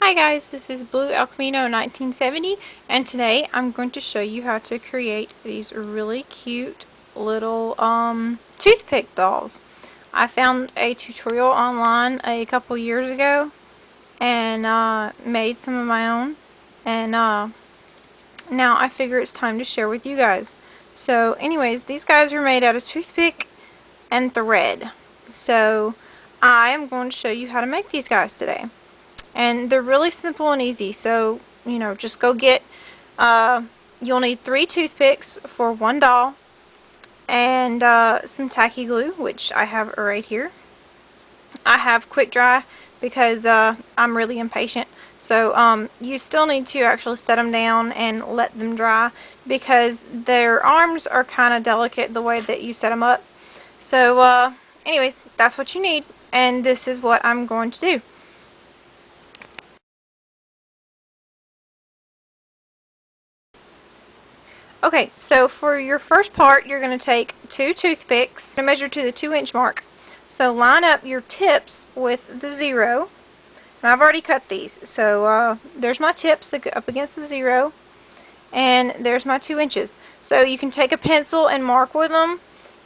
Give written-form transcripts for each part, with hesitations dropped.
Hi guys, this is Blue Alchemino 1970, and today I'm going to show you how to create these really cute little toothpick dolls. I found a tutorial online a couple years ago and made some of my own, and now I figure it's time to share with you guys. So anyways, these guys are made out of toothpick and thread. So I am going to show you how to make these guys today. And they're really simple and easy, so just go get you'll need 3 toothpicks for one doll, and some tacky glue, which I have right here. I have quick dry because I'm really impatient, so you still need to actually set them down and let them dry because their arms are kind of delicate the way that you set them up. So anyways, that's what you need, and this is what I'm going to do. Okay, so for your first part, you're going to take 2 toothpicks and measure to the 2-inch mark. So line up your tips with the 0. And I've already cut these. So there's my tips up against the 0. And there's my 2 inches. So you can take a pencil and mark with them.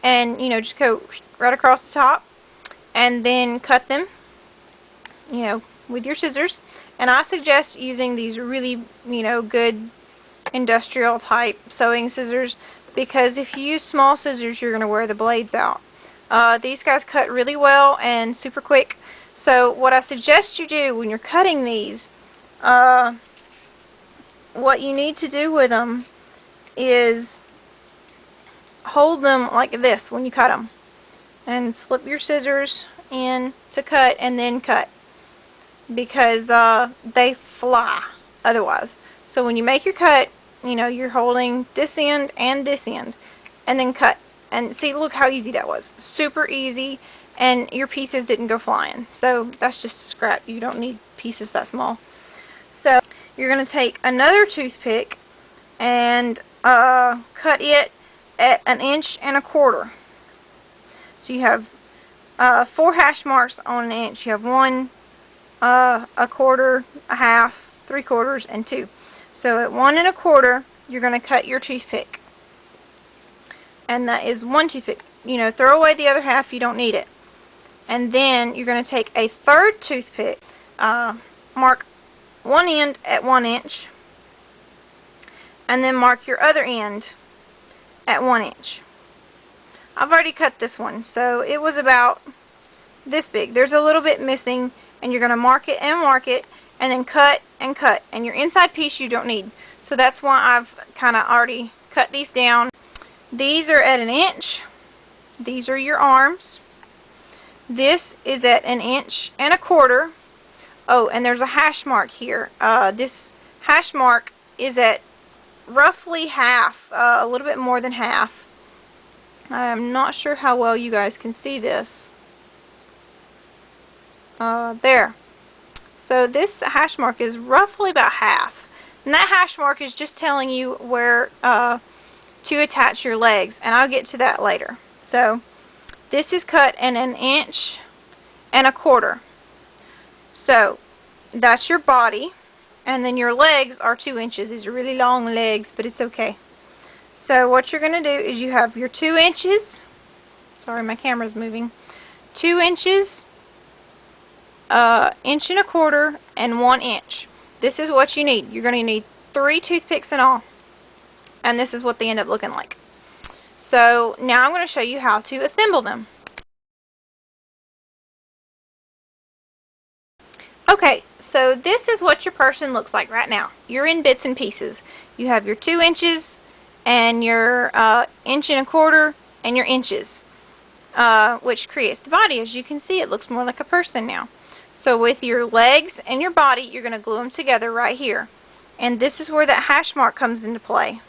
And, just go right across the top. And then cut them, with your scissors. And I suggest using these really, good industrial type sewing scissors, because if you use small scissors you're going to wear the blades out. These guys cut really well and super quick, so what I suggest you do when you're cutting these, what you need to do with them is hold them like this when you cut them, and slip your scissors in to cut, and then cut, because they fly otherwise. So when you make your cut, you're holding this end, and then cut. And see, look how easy that was. Super easy, and your pieces didn't go flying. So that's just scrap. You don't need pieces that small. So you're going to take another toothpick and cut it at 1.25 inches. So you have 4 hash marks on 1 inch. You have 1, 1/4, 1/2, 3/4, and 2. So at 1 1/4, you're going to cut your toothpick. And that is 1 toothpick. Throw away the other half, you don't need it. And then you're going to take a 3rd toothpick, mark one end at 1 inch, and then mark your other end at 1 inch. I've already cut this one, so it was about this big. There's a little bit missing, and you're going to mark it, and then cut and cut. And your inside piece you don't need. So that's why I've kind of already cut these down. These are at 1 inch. These are your arms. This is at 1.25 inches. Oh, and there's a hash mark here. This hash mark is at roughly half, a little bit more than half. I'm not sure how well you guys can see this. There. So this hash mark is roughly about half. And that hash mark is just telling you where to attach your legs. And I'll get to that later. So this is cut in 1.25 inches. So that's your body. And then your legs are 2 inches. These are really long legs, but it's okay. So what you're going to do is you have your 2 inches. Sorry, my camera's moving. 2 inches. 1.25 inches and 1 inch. This is what you need. You're going to need 3 toothpicks in all, and this is what they end up looking like. So now I'm going to show you how to assemble them. Okay, so this is what your person looks like right now. You're in bits and pieces. You have your 2 inches and your 1.25 inches and your inches, which creates the body. As you can see, it looks more like a person now. So with your legs and your body, you're going to glue them together right here. And this is where that hash mark comes into play.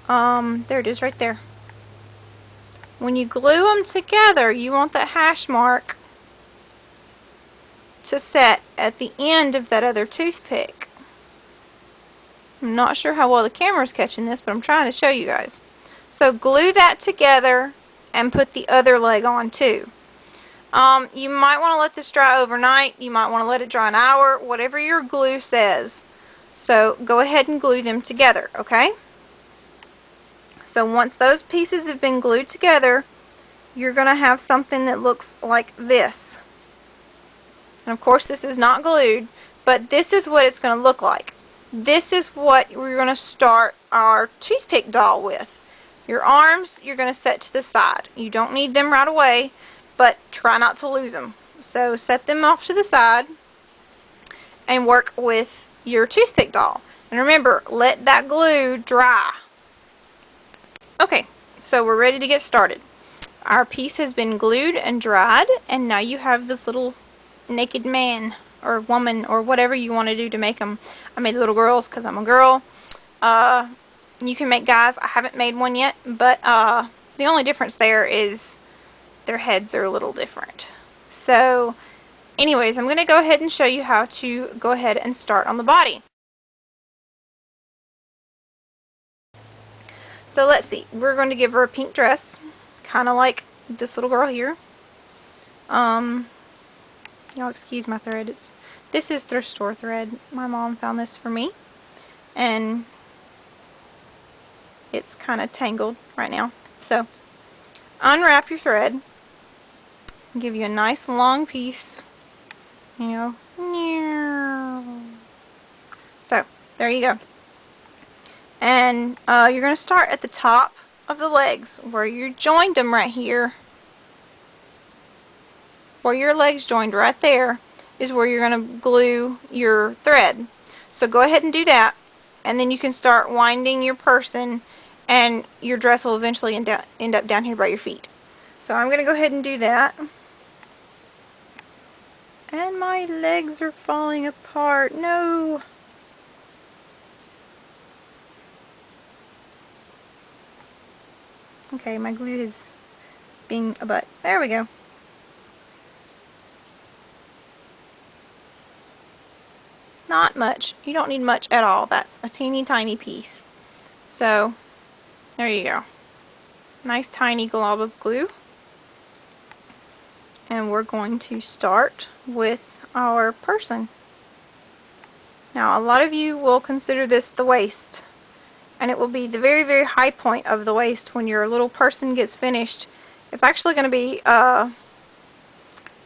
There it is right there. When you glue them together, you want that hash mark to set at the end of that other toothpick. I'm not sure how well the camera's catching this, but I'm trying to show you guys. So glue that together and put the other leg on too. You might want to let this dry overnight. You might want to let it dry an hour, whatever your glue says. So go ahead and glue them together, okay? So once those pieces have been glued together, you're going to have something that looks like this. And of course this is not glued, but this is what it's going to look like. This is what we're going to start our toothpick doll with. Your arms you're going to set to the side. You don't need them right away, but try not to lose them. So set them off to the side and work with your toothpick doll. And remember, let that glue dry. Okay, so we're ready to get started. Our piece has been glued and dried, and now you have this little naked man or woman or whatever you want to do to make them. I made little girls because I'm a girl. You can make guys. I haven't made one yet, but the only difference there is their heads are a little different. So anyways, I'm going to go ahead and show you how to go ahead and start on the body. So let's see, we're going to give her a pink dress, kind of like this little girl here. Y'all excuse my thread. This is thrift store thread. My mom found this for me, and it's kind of tangled right now. So unwrap your thread, give you a nice long piece, you know. So there you go. And you're going to start at the top of the legs where you joined them right here. Where your legs joined right there is where you're going to glue your thread. So go ahead and do that, and then you can start winding your person, and your dress will eventually end up down here by your feet. So I'm going to go ahead and do that. And my legs are falling apart. No! Okay, my glue is being a butt. There we go. Not much. You don't need much at all. That's a teeny tiny piece. So, there you go. Nice tiny glob of glue. And we're going to start with our person. Now, a lot of you will consider this the waist. And it will be the very, very high point of the waist when your little person gets finished. It's actually going to be right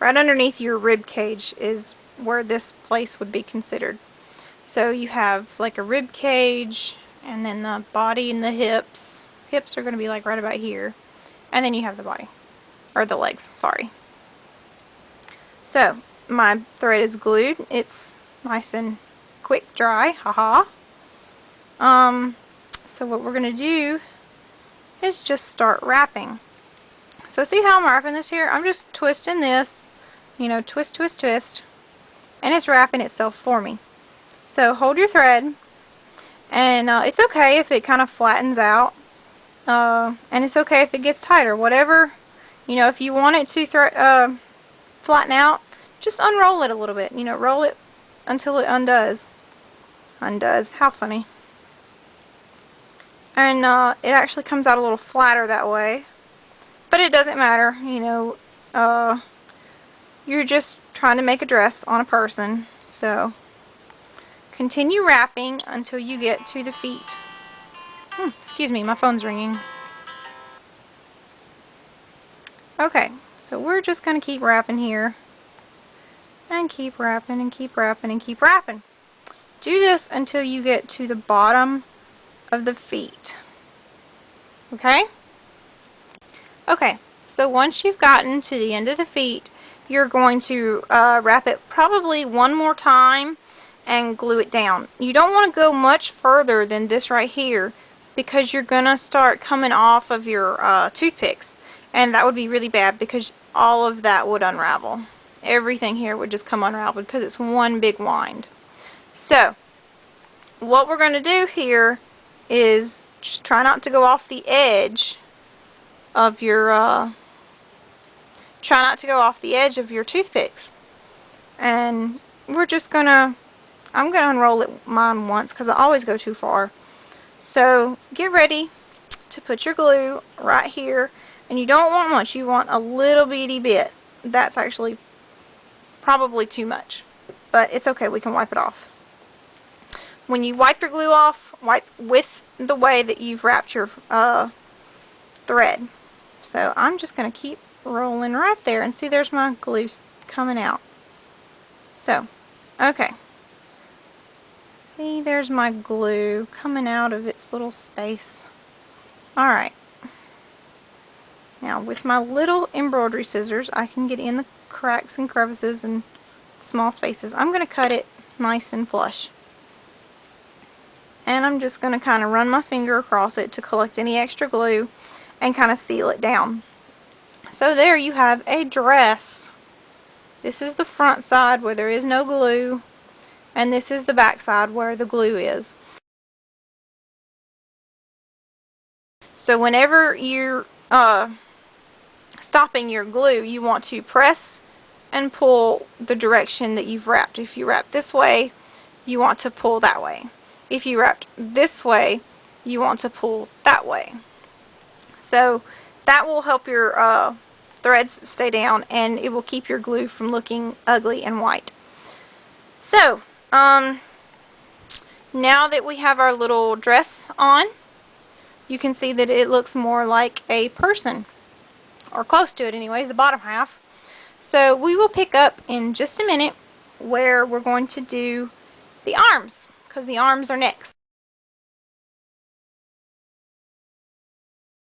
underneath your rib cage is where this place would be considered. So you have like a rib cage, and then the body and the hips. Hips are going to be like right about here. And then you have the body, or the legs, sorry. So my thread is glued. It's nice and quick dry, haha. So what we're going to do is just start wrapping. So see how I'm wrapping this here? I'm just twisting this, you know, twist, twist, twist, and it's wrapping itself for me. So hold your thread, and it's okay if it kind of flattens out, and it's okay if it gets tighter. Whatever, you know, if you want it to flatten out, just unroll it a little bit. You know, roll it until it undoes. Undoes. How funny. And it actually comes out a little flatter that way. But it doesn't matter, you know. You're just trying to make a dress on a person. So continue wrapping until you get to the feet. Excuse me, my phone's ringing. Okay, so we're just going to keep wrapping here. And keep wrapping and keep wrapping and keep wrapping. Do this until you get to the bottom of the feet. Okay? Okay, so once you've gotten to the end of the feet, you're going to wrap it probably one more time and glue it down. You don't want to go much further than this right here, because you're going to start coming off of your toothpicks, and that would be really bad because all of that would unravel. Everything here would just come unraveled because it's one big wind. So what we're going to do here is just try not to go off the edge of your toothpicks, and we're just gonna I'm gonna unroll mine once because I always go too far. So get ready to put your glue right here, and you don't want much, you want a little bitty bit. that's actually probably too much. But it's okay, we can wipe it off. When you wipe your glue off, wipe with the way that you've wrapped your thread. So I'm just going to keep rolling right there, and see, there's my glue coming out. So, okay. See, there's my glue coming out of its little space. Alright. Now, with my little embroidery scissors, I can get in the cracks and crevices and small spaces. I'm going to cut it nice and flush. And I'm just going to kind of run my finger across it to collect any extra glue and kind of seal it down. So there you have a dress. This is the front side where there is no glue, and this is the back side where the glue is. So whenever you're stopping your glue, you want to press and pull the direction that you've wrapped. If you wrap this way, you want to pull that way. If you wrapped this way, you want to pull that way. So that will help your threads stay down, and it will keep your glue from looking ugly and white. So now that we have our little dress on, you can see that it looks more like a person, or close to it anyways, the bottom half. So we will pick up in just a minute where we're going to do the arms, because the arms are next.